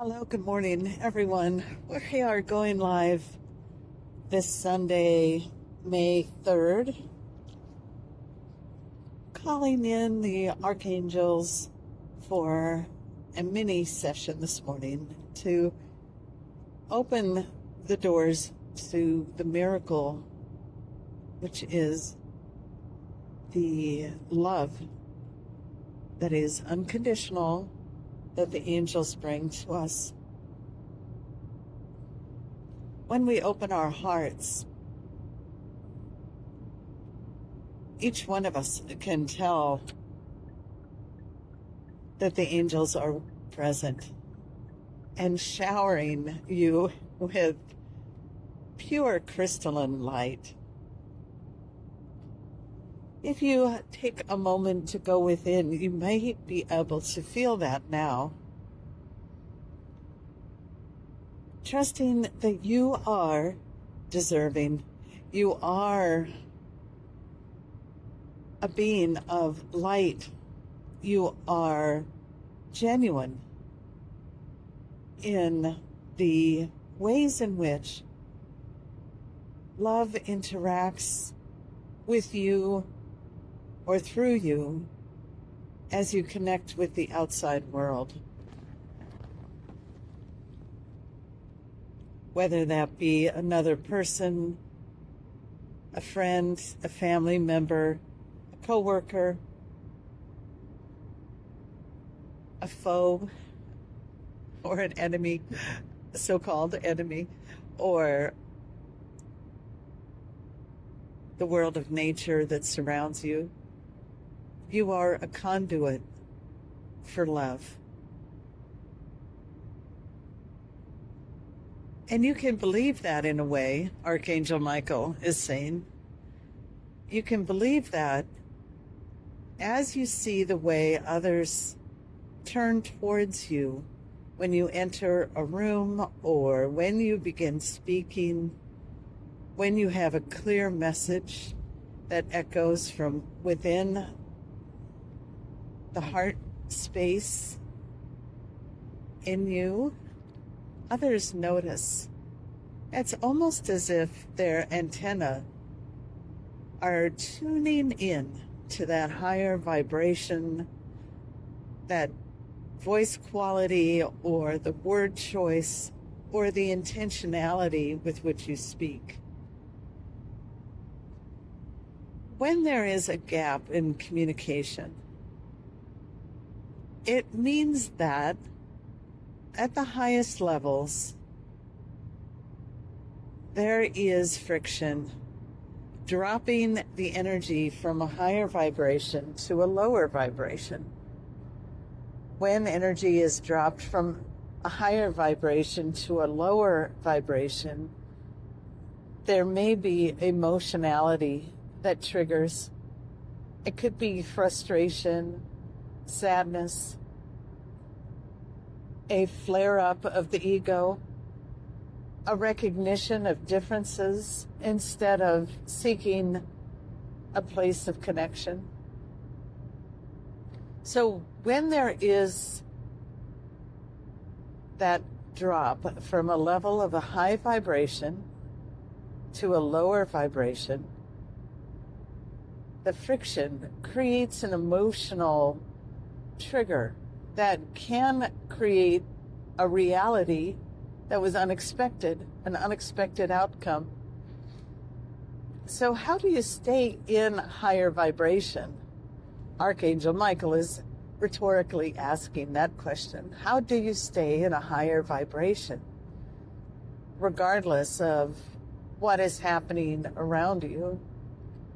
Hello, good morning, everyone. We are going live this Sunday, May 3rd, calling in the archangels for a mini session this morning to open the doors to the miracle, which is the love that is unconditional that the angels bring to us. When we open our hearts, each one of us can tell that the angels are present and showering you with pure crystalline light. If you take a moment to go within, you may be able to feel that now. Trusting that you are deserving. You are a being of light. You are genuine in the ways in which love interacts with you or through you as you connect with the outside world. Whether that be another person, a friend, a family member, a coworker, a foe, or an enemy, a so-called enemy, or the world of nature that surrounds you. You are a conduit for love. And you can believe that in a way, Archangel Michael is saying. You can believe that as you see the way others turn towards you when you enter a room or when you begin speaking, when you have a clear message that echoes from within the heart space in you, others notice. It's almost as if their antenna are tuning in to that higher vibration, that voice quality or the word choice or the intentionality with which you speak. When there is a gap in communication, it means that at the highest levels, there is friction, dropping the energy from a higher vibration to a lower vibration. When energy is dropped from a higher vibration to a lower vibration, there may be emotionality that triggers. It could be frustration, sadness, a flare-up of the ego, a recognition of differences instead of seeking a place of connection. So when there is that drop from a level of a high vibration to a lower vibration, the friction creates an emotional trigger that can create a reality that was unexpected, an unexpected outcome. So how do you stay in higher vibration? Archangel Michael is rhetorically asking that question. How do you stay in a higher vibration, regardless of what is happening around you,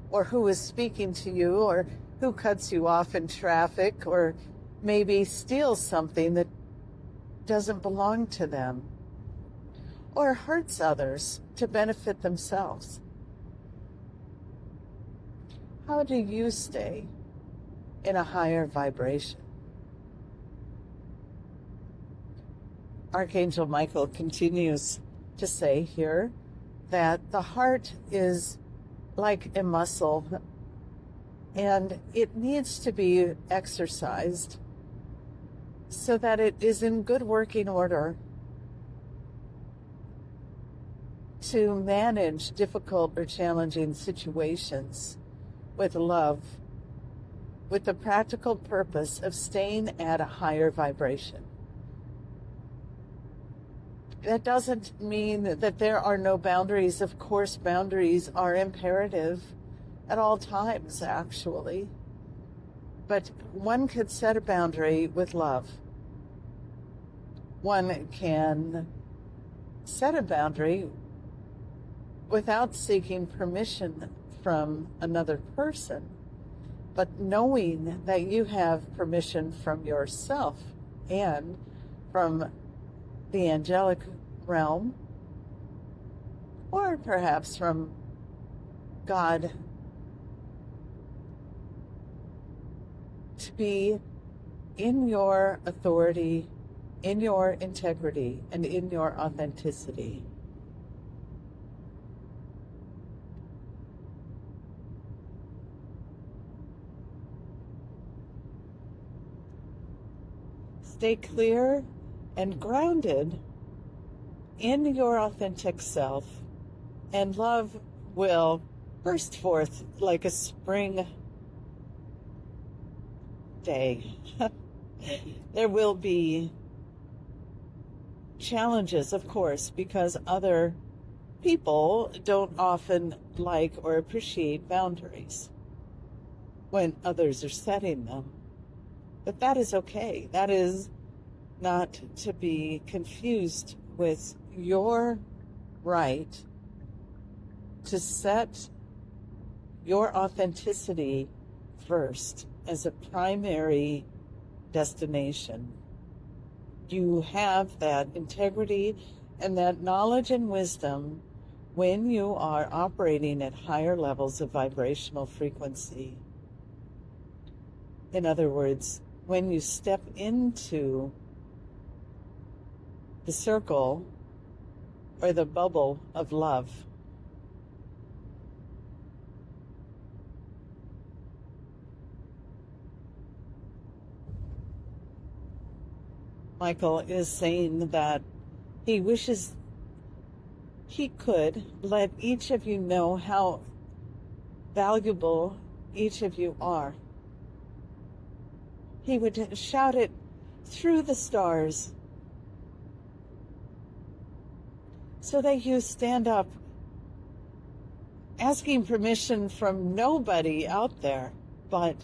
or who is speaking to you, or who cuts you off in traffic, or maybe steals something that doesn't belong to them, or hurts others to benefit themselves? How do you stay in a higher vibration? Archangel Michael continues to say here that the heart is like a muscle and it needs to be exercised so that it is in good working order to manage difficult or challenging situations with love, with the practical purpose of staying at a higher vibration. That doesn't mean that there are no boundaries. Of course, boundaries are imperative at all times, actually. But one could set a boundary with love. One can set a boundary without seeking permission from another person, but knowing that you have permission from yourself and from the angelic realm, or perhaps from God, to be in your authority, in your integrity, and in your authenticity. Stay clear and grounded in your authentic self, and love will burst forth like a spring day. There will be challenges, of course, because other people don't often like or appreciate boundaries when others are setting them. But that is okay. That is not to be confused with your right to set your authenticity first as a primary destination. You have that integrity and that knowledge and wisdom when you are operating at higher levels of vibrational frequency. In other words, when you step into the circle or the bubble of love, Michael is saying that he wishes he could let each of you know how valuable each of you are. He would shout it through the stars so that you stand up, asking permission from nobody out there, but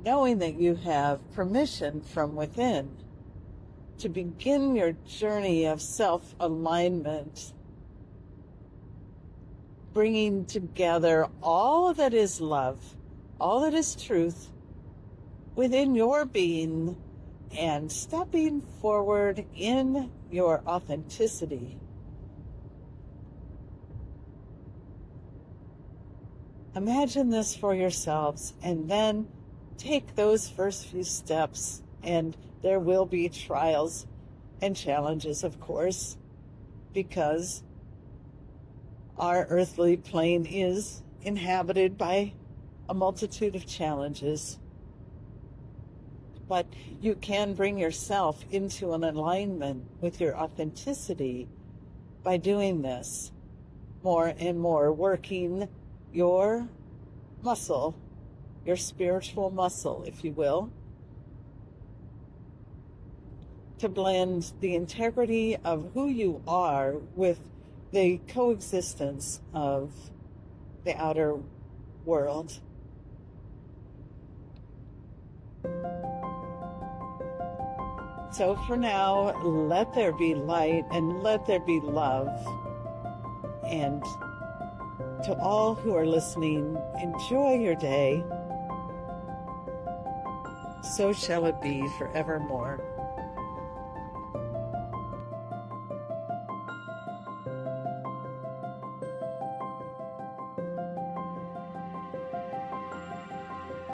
knowing that you have permission from within to begin your journey of self-alignment, bringing together all that is love, all that is truth within your being, and stepping forward in your authenticity. Imagine this for yourselves, and then take those first few steps, and there will be trials and challenges, of course, because our earthly plane is inhabited by a multitude of challenges. But you can bring yourself into an alignment with your authenticity by doing this more and more, working your muscle, your spiritual muscle, if you will, to blend the integrity of who you are with the coexistence of the outer world. So for now, let there be light and let there be love. And to all who are listening, enjoy your day. So shall it be forevermore.